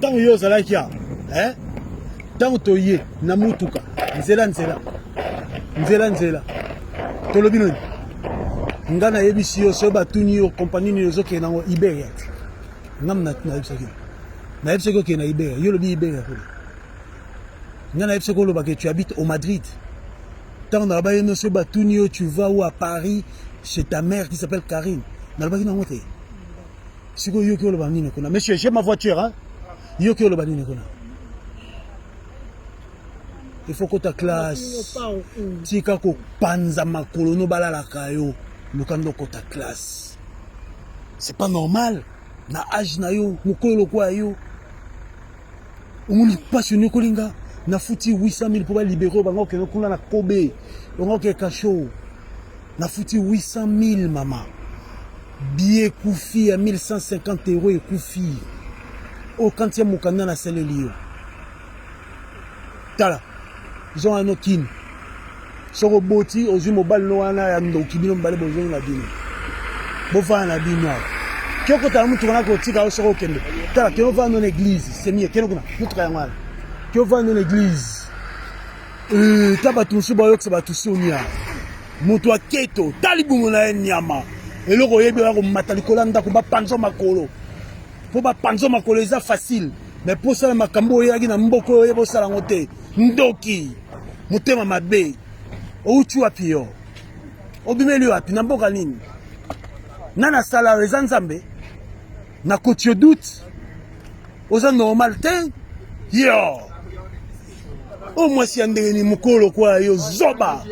Tant que yo salakia, hein? Tant que tu na mutuka, nzela. Tolobino. Ngana yebisi yo so batuni yo compagnie ni zo ke na Iberia. Ngam na yebisaki. Na yebisaki ke na Iberia, yo lobi Iberia ko. Ngana yebisaki lo ba que tu habites au Madrid. Tant na ba yo so batuni yo tu vas où à Paris chez ta mère qui s'appelle Karine. Na ba ki na ngote. Siko yo ke lo ba nini ko na. Monsieur, j'ai ma voiture hein. Yo ke lo ba nini ko na. Il faut que ta classe, si tu as panza makolo no bala la kayo, le kando ko ta classe. C'est pas normal. Na âge na yo, mukolo kwa yo. On est passionné kolinga. Na fouti 800 000 pour libérer bango ke no kula na Kobe. Bango ke kacho. Na fouti 800 000 maman. Billet koufi à 1150 € et koufi. Au quantième mukanda na sele liyo. Tala. Ils ont un okin. Sur le boti, aux yeux mobile noana ya ndoki bino mbale bozo na bino. Bofa na bino. Kyoko ta mutu kana ko tika sur okende. Tala kyo va dans l'église, c'est mieux keno kuna. Mutu ka ngwana. Kyo va dans l'église. Taba tusu ba yoksa ba tusu nya. Mutu aketo, talibungu na nyama. Eloko yebi ba ko matalikola ndako ba panzo makolo. Po ba panzo makolo eza facile. Mais pour ça makambo yaki na mboko yebo sala ngote. Ndoki. Mutema mabe. Ouchu wapi yo. Obimeli wapi na mboka nini. Nana sala reza nzambe. Na kotio doute. Oza normal te. Yo. O mwasi ya ndenge ni mukolo kwa yo zoba.